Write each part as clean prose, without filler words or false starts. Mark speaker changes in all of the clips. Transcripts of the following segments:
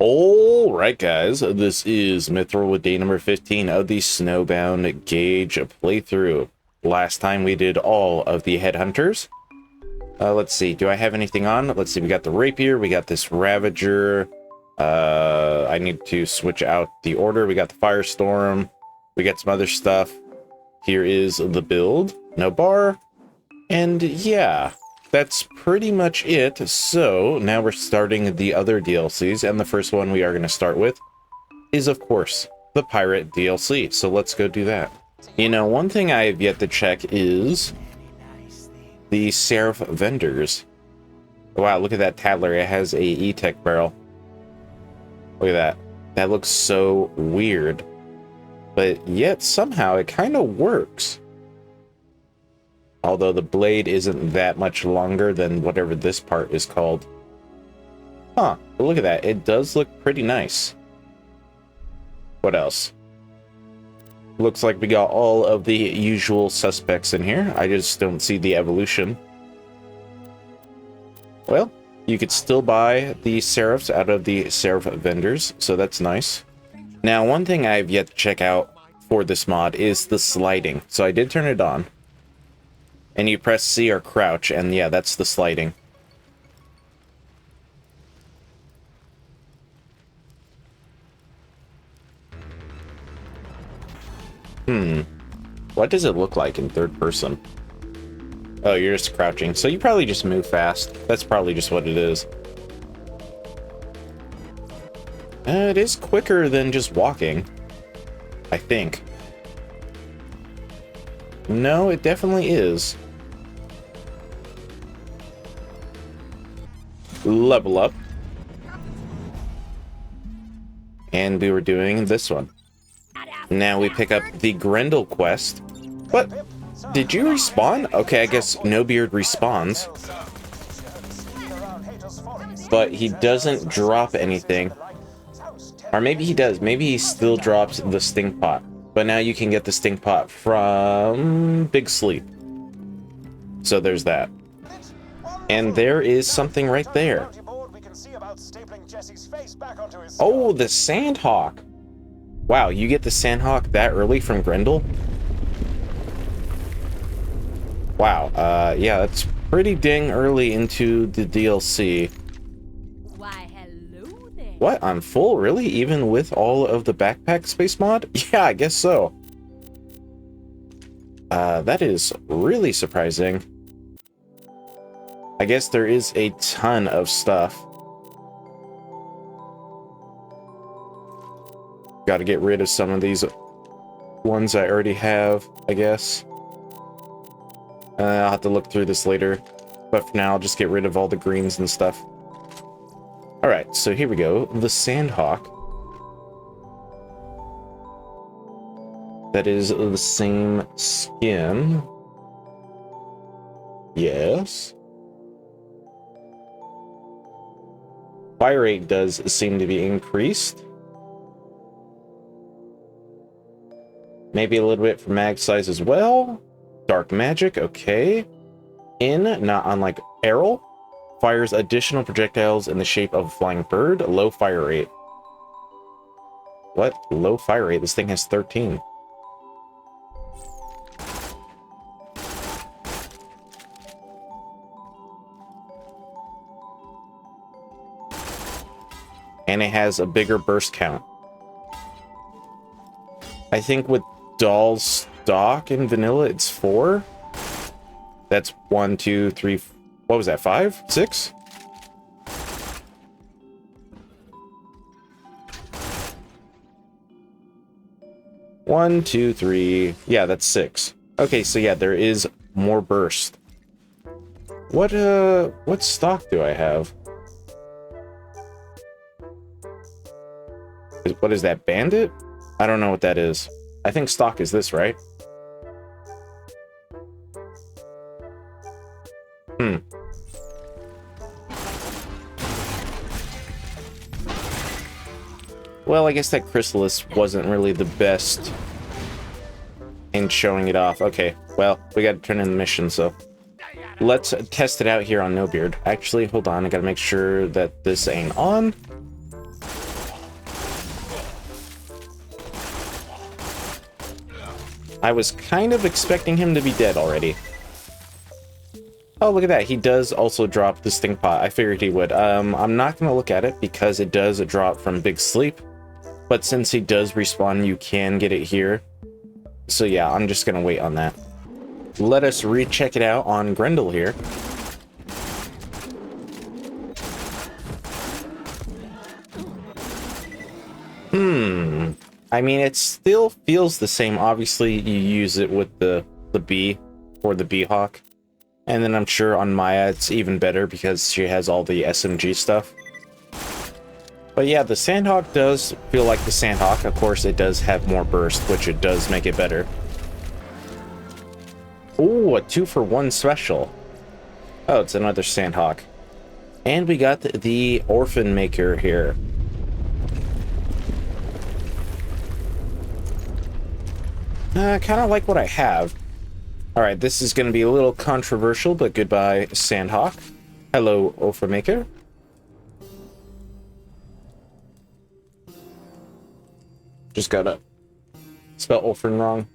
Speaker 1: Alright guys, this is Mithril with day number 15 of the Snowbound Gaige playthrough. Last time we did all of the headhunters. Let's see, do I have anything on? Let's see, we got the rapier, we got this ravager. I need to switch out the order. We got the firestorm, we got some other stuff. Here is the build, no bar, and yeah. That's pretty much it. So now we're starting the other DLCs, and the first one we are going to start with is, of course, the pirate DLC. So let's go do that. You know, one thing I have yet to check is the Seraph vendors. Wow, look at that Tattler. It has a E-Tech barrel. Look at that. That looks so weird. But yet somehow it kind of works. Although the blade isn't that much longer than whatever this part is called. Huh, but look at that. It does look pretty nice. What else? Looks like we got all of the usual suspects in here. I just don't see the evolution. Well, you could still buy the Seraphs out of the Seraph vendors, so that's nice. Now, one thing I have yet to check out for this mod is the sliding. So I did turn it on. And you press C or crouch, and yeah, that's the sliding. What does it look like in third person? Oh, you're just crouching. So you probably just move fast. That's probably just what it is. It is quicker than just walking, I think. No, it definitely is. Level up. And we were doing this one. Now we pick up the Grendel quest. What? Did you respawn? Okay, I guess Nobeard respawns. But he doesn't drop anything. Or maybe he does. Maybe he still drops the stink pot. But now you can get the stink pot from Big Sleep. So there's that. And there is something right there. Oh, the Sandhawk. Wow, you get the Sandhawk that early from Grendel? Wow, yeah, that's pretty dang early into the DLC.
Speaker 2: Why, hello there.
Speaker 1: What, on full, really? Even with all of the backpack space mod? Yeah, I guess so. That is really surprising. I guess there is a ton of stuff. Got to get rid of some of these ones I already have, I guess. I'll have to look through this later. But for now, I'll just get rid of all the greens and stuff. Alright, so here we go. The Sandhawk. That is the same skin. Yes. Fire rate does seem to be increased. Maybe a little bit for mag size as well. Dark magic, okay. Not unlike Errol. Fires additional projectiles in the shape of a flying bird. Low fire rate. What? Low fire rate? This thing has 13. And it has a bigger burst count. I think with Doll's stock in vanilla, it's 4. That's 1, 2, 3. What was that? 5? 6? One, two, three. Yeah, that's 6. Okay, so yeah, there is more burst. What stock do I have? What is that, bandit? I don't know what that is. I think stock is this, right? Well, I guess that chrysalis wasn't really the best in showing it off. Okay, well, we gotta turn in the mission, so let's test it out here on Nobeard. Actually, hold on, I gotta make sure that this ain't on. I was kind of expecting him to be dead already. Oh, look at that. He does also drop the stink pot. I figured he would. I'm not going to look at it because it does drop from Big Sleep. But since he does respawn, you can get it here. So yeah, I'm just going to wait on that. Let us recheck it out on Grendel here. I mean, it still feels the same. Obviously, you use it with the bee or the bee hawk. And then I'm sure on Maya it's even better because she has all the SMG stuff. But yeah, the Sandhawk does feel like the Sandhawk. Of course, it does have more burst, which it does make it better. Oh, a 2-for-1 special. Oh, it's another Sandhawk. And we got the Orphan maker here. Kind of like what I have. Alright, this is going to be a little controversial, but goodbye, Sandhawk. Hello, Orphan maker. Just gotta spell Orphan wrong.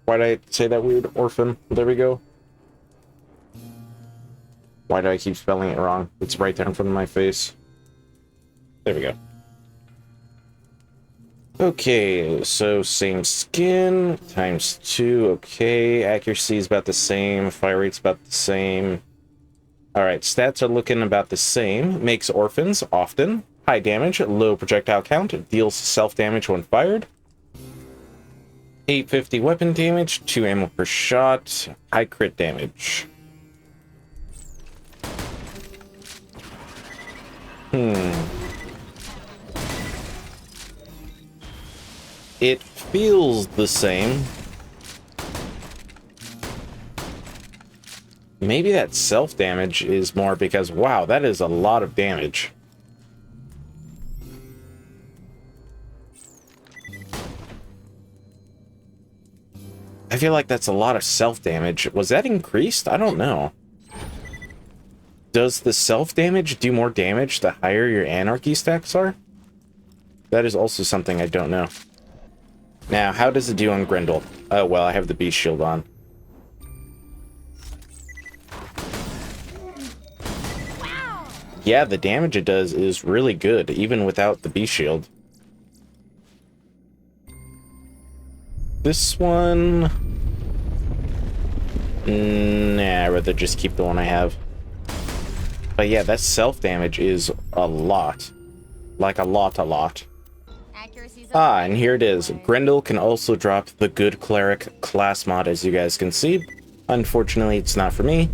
Speaker 1: Why did I say that weird? Orphan. There we go. Why do I keep spelling it wrong? It's right there in front of my face. There we go. Okay, so same skin, times 2, okay. Accuracy is about the same, fire rate's about the same. Alright, stats are looking about the same. Makes orphans, often. High damage, low projectile count, deals self-damage when fired. 850 weapon damage, 2 ammo per shot, high crit damage. It feels the same. Maybe that self-damage is more because, wow, that is a lot of damage. I feel like that's a lot of self-damage. Was that increased? I don't know. Does the self-damage do more damage the higher your anarchy stacks are? That is also something I don't know. Now, how does it do on Grendel? Oh, well, I have the beast shield on.
Speaker 2: Wow.
Speaker 1: Yeah, the damage it does is really good, even without the beast shield. This one... Nah, I'd rather just keep the one I have. But yeah, that self-damage is a lot. Like a lot. Ah, and here it is. Grendel can also drop the Good Cleric class mod, as you guys can see. Unfortunately, it's not for me,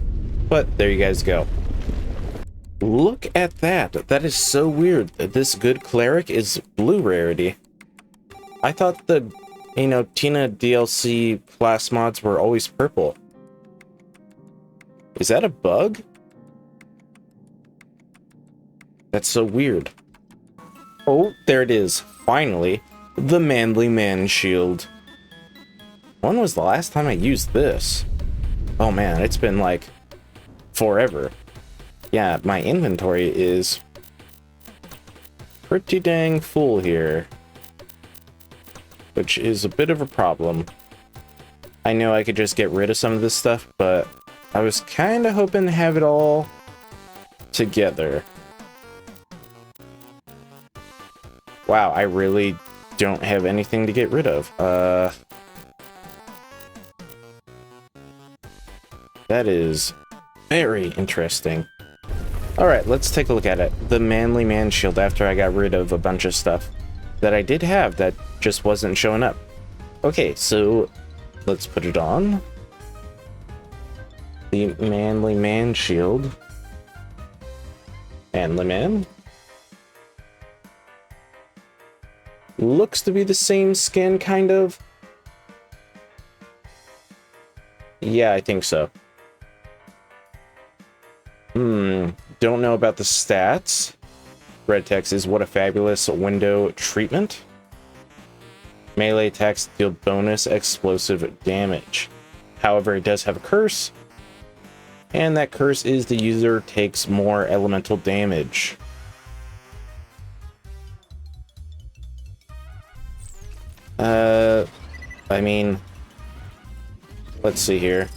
Speaker 1: but there you guys go. Look at that. That is so weird. This Good Cleric is blue rarity. I thought the, Tina DLC class mods were always purple. Is that a bug? That's so weird. Oh, there it is. Finally, the Manly Man Shield. When was the last time I used this? Oh man, it's been like forever. Yeah, my inventory is pretty dang full here, which is a bit of a problem. I know I could just get rid of some of this stuff, but I was kind of hoping to have it all together. Wow, I really don't have anything to get rid of. That is very interesting. Alright, let's take a look at it. The Manly Man Shield, after I got rid of a bunch of stuff that I did have that just wasn't showing up. Okay, so let's put it on. The Manly Man Shield. Manly Man. Looks to be the same skin, kind of. Yeah, I think so. Don't know about the stats. Red text is what a fabulous window treatment. Melee attacks deal bonus explosive damage. However, it does have a curse. And that curse is the user takes more elemental damage. I mean, Let's see here.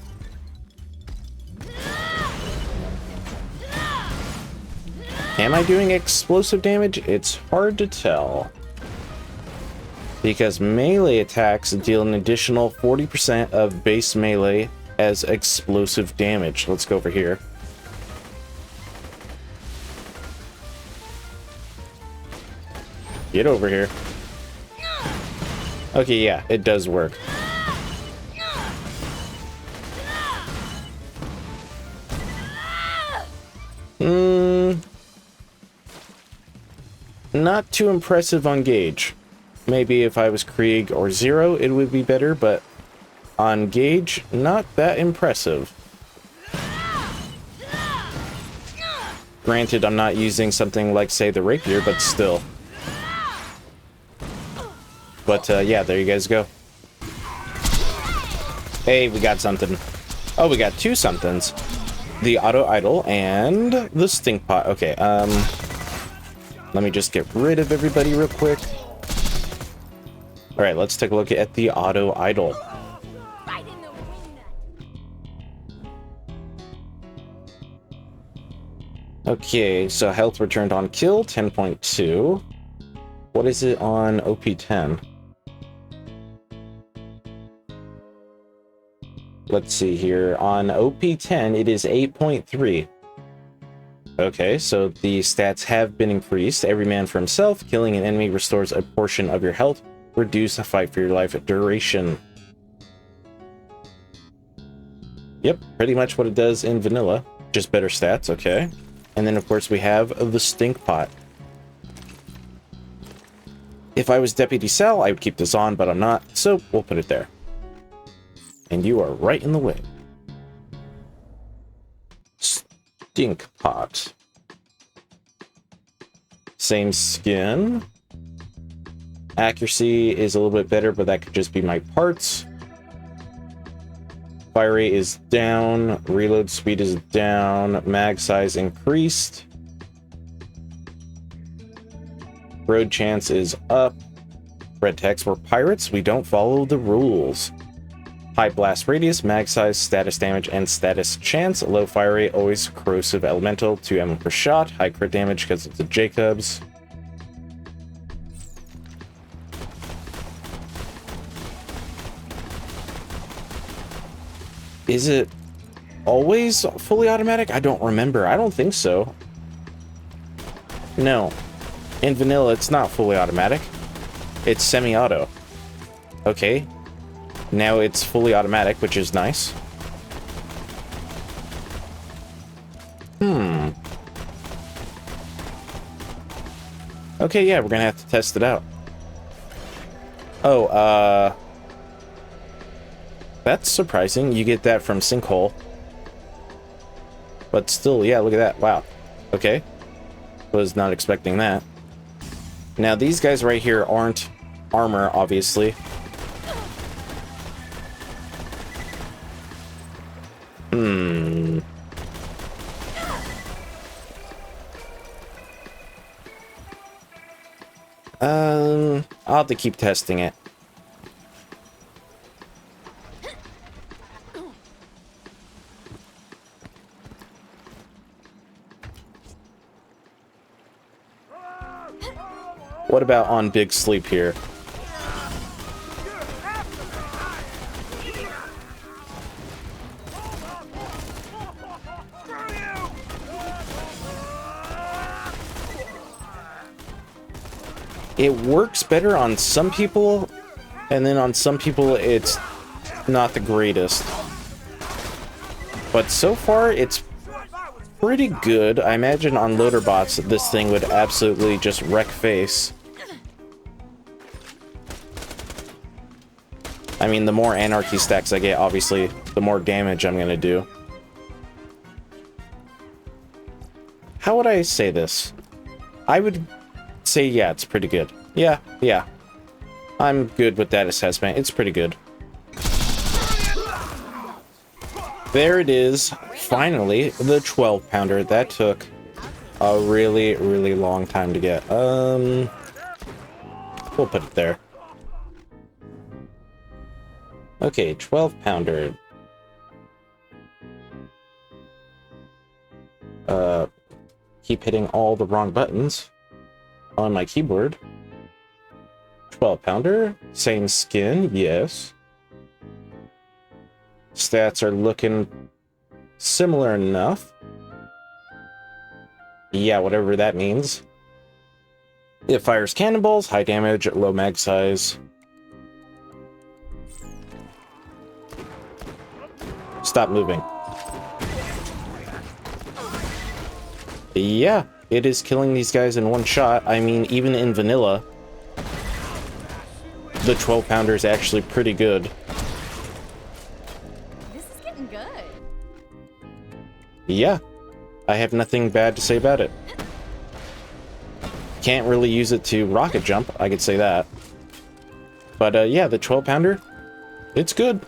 Speaker 1: Am I doing explosive damage? It's hard to tell. Because melee attacks deal an additional 40% of base melee as explosive damage. Let's go over here. Get over here. Okay, yeah, it does work. Not too impressive on Gaige. Maybe if I was Krieg or Zero, it would be better, but on Gaige, not that impressive. Granted, I'm not using something like, say, the Rapier, but still. But, yeah, there you guys go. Hey, we got something. Oh, we got two somethings. The Auto Idol and the Stink Pot. Okay, let me just get rid of everybody real quick. Alright, let's take a look at the Auto Idol. Okay, so health returned on kill, 10.2. What is it on OP10? Let's see here. On OP10, it is 8.3. Okay, so the stats have been increased. Every man for himself. Killing an enemy restores a portion of your health. Reduce the fight for your life duration. Yep, pretty much what it does in vanilla. Just better stats, okay. And then, of course, we have the Stink Pot. If I was Deputy Sal, I would keep this on, but I'm not, so we'll put it there. And you are right in the way. Stink Pot. Same skin. Accuracy is a little bit better, but that could just be my parts. Fire rate is down. Reload speed is down. Mag size increased. Road chance is up. Red text, we're pirates. We don't follow the rules. High blast radius, mag size, status damage, and status chance. Low fire rate, always corrosive elemental, 2 ammo per shot. High crit damage because it's a Jacobs. Is it always fully automatic? I don't remember. I don't think so. No. In vanilla, it's not fully automatic. It's semi-auto. Okay. Now it's fully automatic, which is nice. Okay, yeah, we're gonna have to test it out. Oh, that's surprising. You get that from Sinkhole. But still, yeah, look at that. Wow. Okay. Was not expecting that. Now, these guys right here aren't armor, obviously. I'll have to keep testing it. What about on Big Sleep here? It works better on some people, and then on some people it's not the greatest. But so far, it's pretty good. I imagine on loader bots, this thing would absolutely just wreck face. I mean, the more anarchy stacks I get, obviously, the more damage I'm gonna do. How would I say this? I would say, yeah, it's pretty good. Yeah. I'm good with that assessment. It's pretty good. There it is. Finally, the 12-pounder. That took a really, really long time to get. We'll put it there. Okay, 12-pounder. keep hitting all the wrong buttons on my keyboard. 12 pounder, same skin, yes. Stats are looking similar enough. Yeah, whatever that means. It fires cannonballs, high damage, low mag size. Stop moving. Yeah, it is killing these guys in one shot. I mean, even in vanilla, the 12 pounder is actually pretty good.
Speaker 2: This is getting good.
Speaker 1: Yeah, I have nothing bad to say about it. Can't really use it to rocket jump, I could say that. But yeah, the 12 pounder, it's good.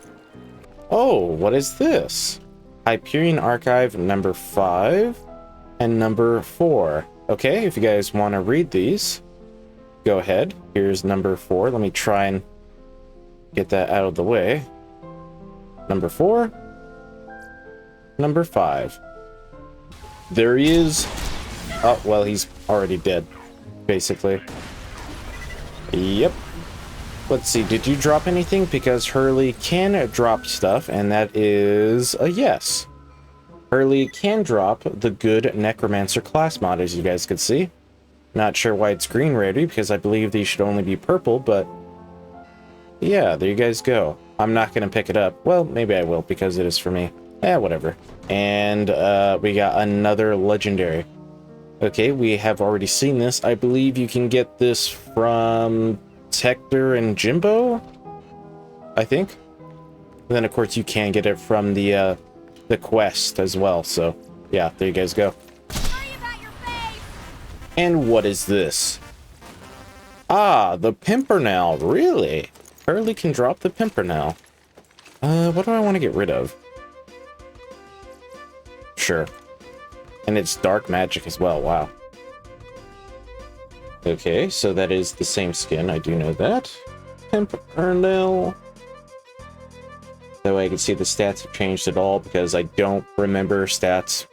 Speaker 1: Oh, what is this? Hyperion Archive number 5 and number 4. Okay, if you guys want to read these, go ahead. Here's number 4. Let me try and get that out of the way. Number 4. Number 5. There he is. Oh, well, he's already dead, basically. Yep. Let's see, did you drop anything? Because Hurley can drop stuff, and that is a yes. Hurley can drop the good Necromancer class mod, as you guys could see. Not sure why it's green rarity, because I believe these should only be purple, but yeah, there you guys go. I'm not going to pick it up. Well, maybe I will, because it is for me. Whatever. And we got another legendary. Okay, we have already seen this. I believe you can get this from Hector and Jimbo, I think. And then, of course, you can get it from the quest as well. So, yeah, there you guys go. And what is this? Ah, the Pimpernel. Really? Hurley can drop the Pimpernel. What do I want to get rid of? Sure. And it's dark magic as well. Wow. Okay, so that is the same skin. I do know that. Pimpernel. That way I can see the stats have changed at all, because I don't remember stats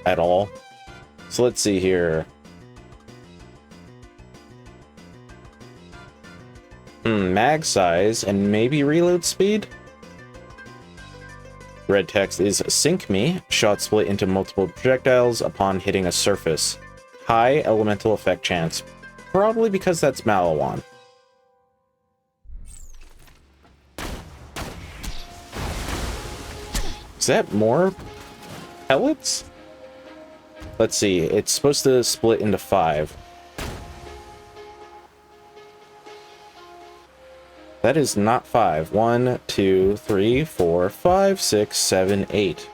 Speaker 1: at all. So let's see here. Mag size and maybe reload speed? Red text is Sink Me. Shot split into multiple projectiles upon hitting a surface. High elemental effect chance. Probably because that's Malawan. Is that more pellets? Let's see. It's supposed to split into 5. That is not 5. 1, 2, 3, 4, 5, 6, 7, 8.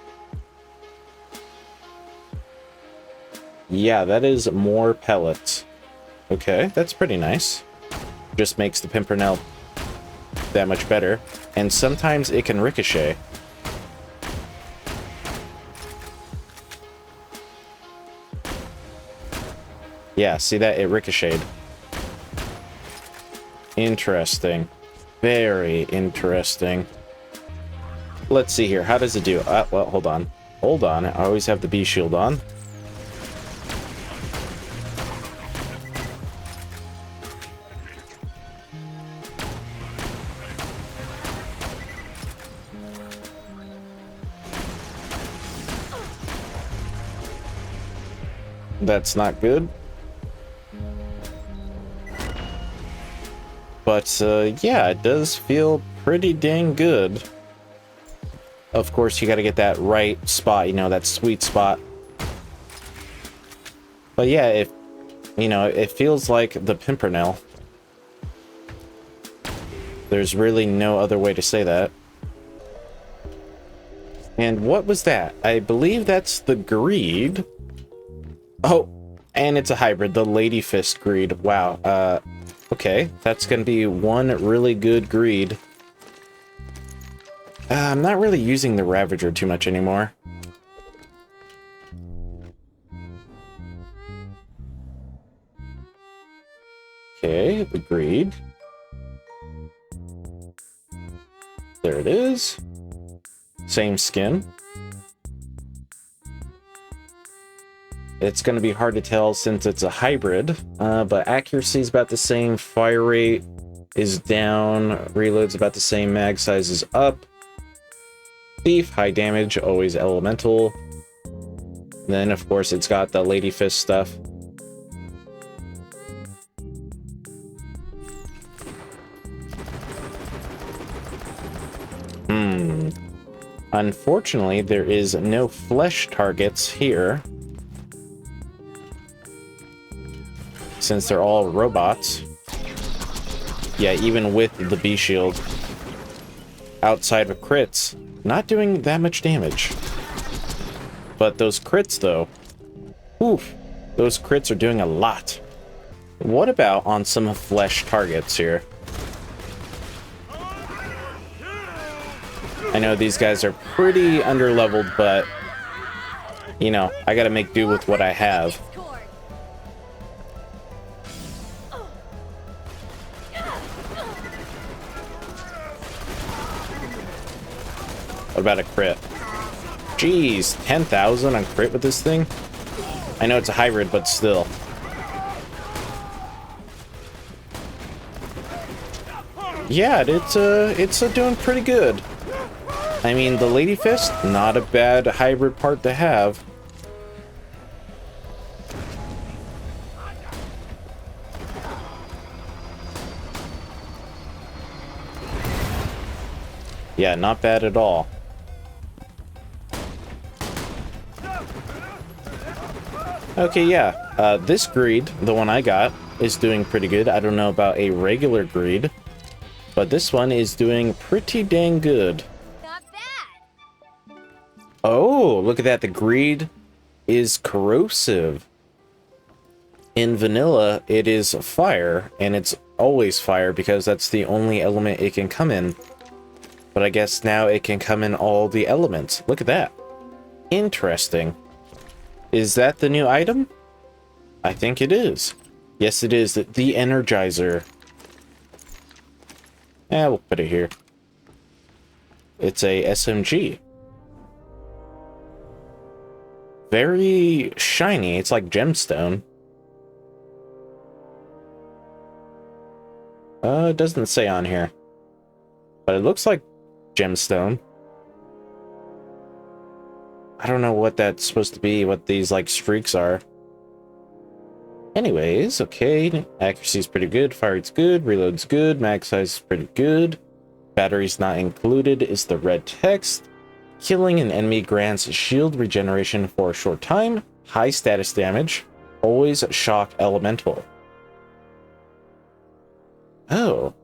Speaker 1: Yeah, that is more pellets. Okay, that's pretty nice. Just makes the Pimpernel that much better. And sometimes it can ricochet. Yeah, see that? It ricocheted. Interesting. Very interesting. Let's see here. How does it do? Well, hold on. Hold on. I always have the B shield on. That's not good. But, yeah, it does feel pretty dang good. Of course, you gotta get that right spot, you know, that sweet spot. But yeah, it feels like the Pimpernel. There's really no other way to say that. And what was that? I believe that's the Greed. Oh, and it's a hybrid, the Lady Fist Greed. Wow, okay, that's gonna be one really good Greed. I'm not really using the Ravager too much anymore. Okay, the Greed. There it is. Same skin. It's going to be hard to tell since it's a hybrid, but accuracy is about the same, fire rate is down, reload's about the same, mag size is up. Thief, high damage, always elemental. And then, of course, it's got the Lady Fist stuff. Unfortunately, there is no flesh targets here, since they're all robots. Yeah, even with the B shield, outside of crits, not doing that much damage. But those crits, though, oof, those crits are doing a lot. What about on some flesh targets here? I know these guys are pretty underleveled, but, you know, I gotta make do with what I have. What about a crit? Jeez, 10,000 on crit with this thing? I know it's a hybrid, but still. Yeah, it's doing pretty good. I mean, the Lady Fist, not a bad hybrid part to have. Yeah, not bad at all. Okay, yeah. This greed, the one I got, is doing pretty good. I don't know about a regular greed, but this one is doing pretty dang good.
Speaker 2: Not bad.
Speaker 1: Oh, look at that. The greed is corrosive. In vanilla, it is fire, and it's always fire because that's the only element it can come in. But I guess now it can come in all the elements. Look at that. Interesting. Is that the new item? I think it is. Yes, it is. The Energizer. We'll put it here. It's a SMG. Very shiny. It's like gemstone. It doesn't say on here. But it looks like gemstone. I don't know what that's supposed to be, what these, like, streaks are. Anyways, okay. Accuracy's pretty good, fire rate's good, reload's good, mag size is pretty good. Battery's not included is the red text. Killing an enemy grants shield regeneration for a short time. High status damage. Always shock elemental. Oh.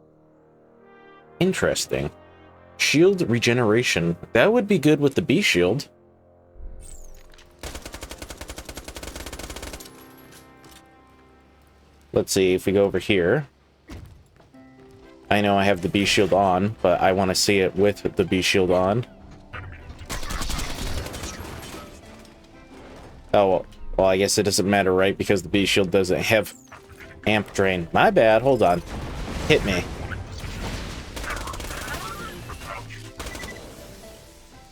Speaker 1: Interesting. Shield regeneration. That would be good with the B shield. Let's see if we go over here. I know I have the B shield on, but I want to see it with the B shield on. Oh, well, I guess it doesn't matter, right? Because the B shield doesn't have amp drain. My bad. Hold on. Hit me.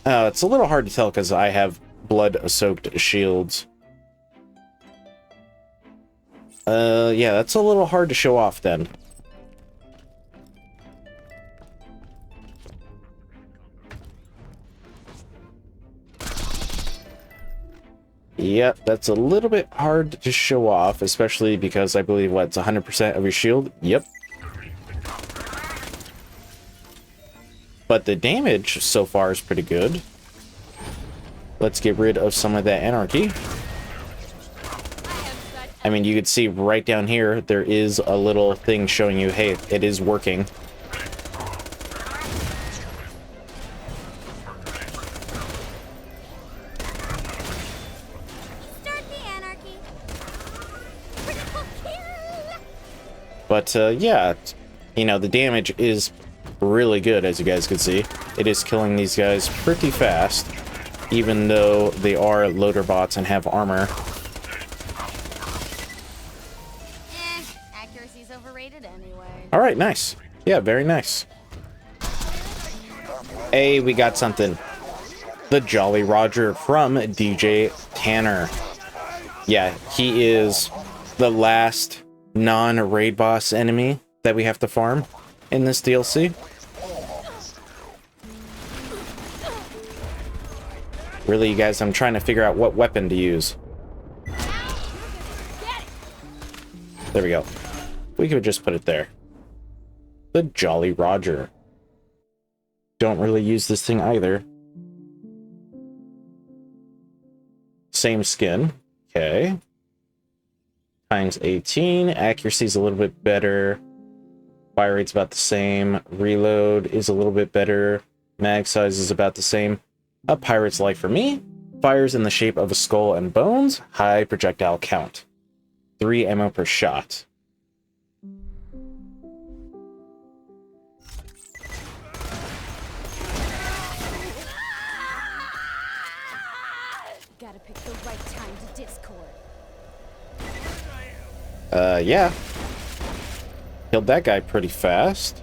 Speaker 1: Oh, it's a little hard to tell because I have blood-soaked shields. Yeah, that's a little hard to show off then. Yep, that's a little bit hard to show off, especially because I believe, what, it's 100% of your shield? Yep. But the damage so far is pretty good. Let's get rid of some of that anarchy. I mean, you can see right down here, there is a little thing showing you, hey, it is working.
Speaker 2: Start the anarchy. Critical kill.
Speaker 1: But, yeah, you know, the damage is really good, as you guys can see. It is killing these guys pretty fast, even though they are loader bots and have armor.
Speaker 2: Accuracy's overrated anyway.
Speaker 1: All right, nice. Yeah, very nice. Hey, we got something. The Jolly Roger from DJ Tanner. Yeah, he is the last non-raid boss enemy that we have to farm in this DLC. Really, you guys, I'm trying to figure out what weapon to use. There we go. We could just put it there. The Jolly Roger. Don't really use this thing either. Same skin. Okay. Times 18. Accuracy's a little bit better. Fire rate's about the same. Reload is a little bit better. Mag size is about the same. A pirate's life for me. Fires in the shape of a skull and bones. High projectile count. 3 ammo per shot.
Speaker 2: Gotta pick the right time to Discord.
Speaker 1: Yeah. Killed that guy pretty fast.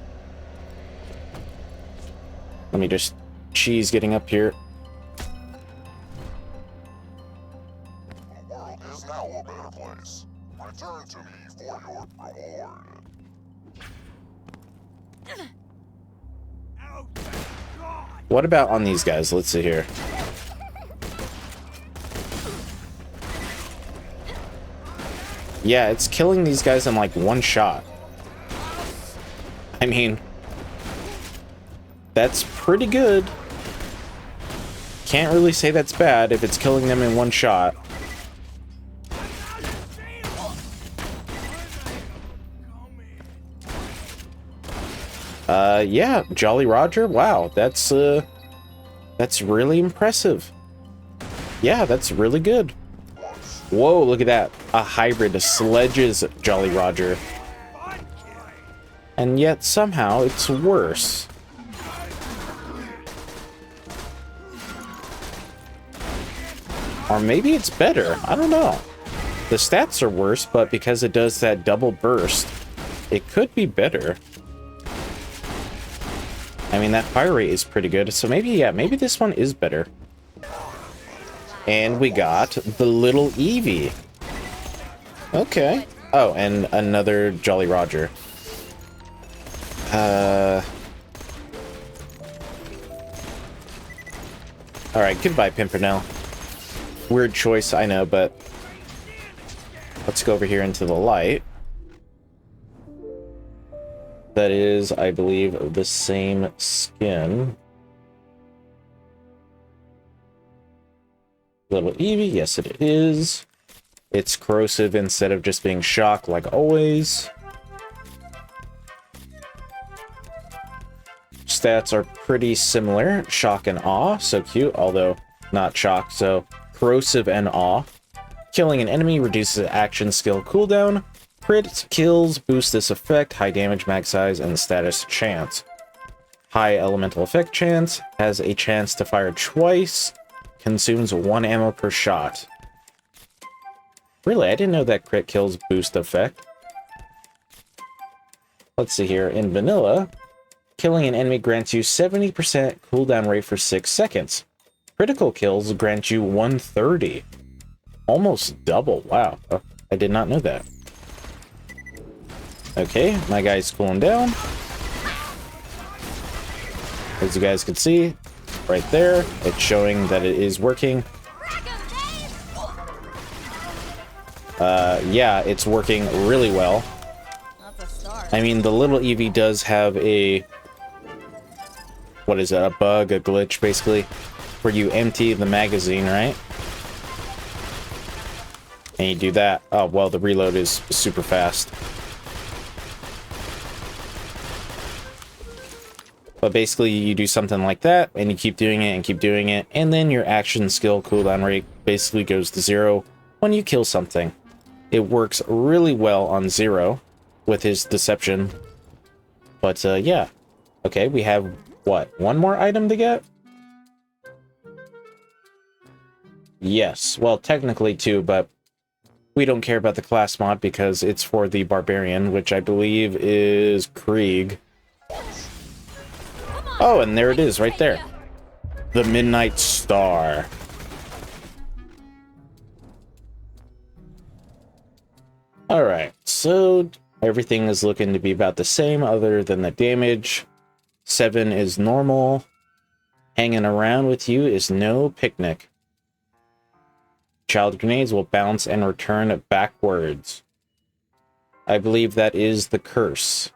Speaker 1: Let me just cheese getting up here.
Speaker 3: The world is now a better place. Return to me for your reward.
Speaker 1: What about on these guys? Let's see here. Yeah, it's killing these guys in like one shot. I mean, that's pretty good. Can't really say that's bad if it's killing them in one shot. Yeah, Jolly Roger. Wow, that's really impressive. Yeah, that's really good. Whoa, look at that. A hybrid, a Sledge's Jolly Roger. And yet, somehow, it's worse. Or maybe it's better. I don't know. The stats are worse, but because it does that double burst, it could be better. I mean, that fire rate is pretty good, so maybe, yeah, maybe this one is better. And we got the little Eevee. Okay. Oh, and another Jolly Roger. Alright, goodbye, Pimpernel. Weird choice, I know, but let's go over here into the light. That is, I believe, the same skin. Little Eevee, yes it is. It's corrosive instead of just being shock like always. Stats are pretty similar. Shock and awe, so cute, although not shock, so corrosive and awe. Killing an enemy reduces action skill cooldown. Crit kills boost this effect, high damage mag size, and status chance. High elemental effect chance, has a chance to fire twice, consumes 1 ammo per shot. Really, I didn't know that crit kills boost effect. Let's see here, in vanilla, killing an enemy grants you 70% cooldown rate for 6 seconds. Critical kills grant you 130. Almost double, wow. Oh, I did not know that. Okay, my guy's cooling down. As you guys can see, right there, it's showing that it is working. Yeah, it's working really well. I mean, the little Eevee does have a... what is it? A bug, a glitch, basically, where you empty the magazine, right? And you do that. Oh, well, the reload is super fast. But basically, you do something like that, and you keep doing it and keep doing it, and then your action skill cooldown rate basically goes to 0 when you kill something. It works really well on 0 with his deception. But, yeah. Okay, we have, what, one more item to get? Yes, well, technically 2, but we don't care about the class mod because it's for the Barbarian, which I believe is Krieg. Oh, and there it is, right there. The Midnight Star. Alright, so everything is looking to be about the same other than the damage. 7 is normal. Hanging around with you is no picnic. Child grenades will bounce and return backwards. I believe that is the curse.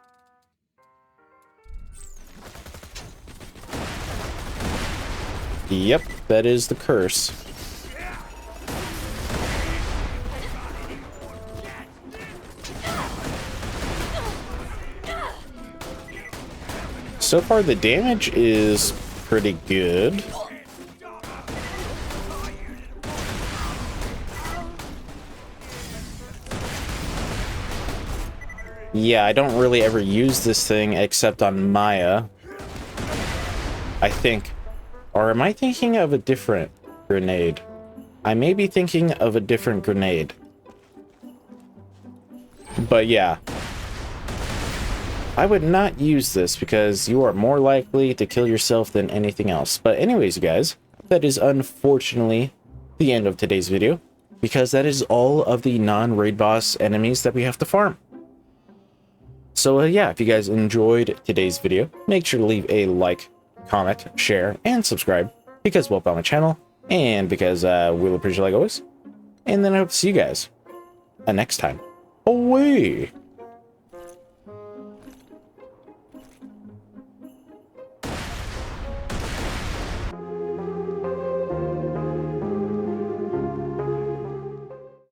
Speaker 1: Yep, that is the curse. So far, the damage is pretty good. Yeah, I don't really ever use this thing except on Maya, I think. Or am I thinking of a different grenade? I may be thinking of a different grenade. But yeah. I would not use this because you are more likely to kill yourself than anything else. But anyways, you guys, that is unfortunately the end of today's video, because that is all of the non-raid boss enemies that we have to farm. So yeah, if you guys enjoyed today's video, make sure to leave a like, comment, share, and subscribe, because we'll help out my channel, and because we'll appreciate it like always. And then I hope to see you guys next time. Away!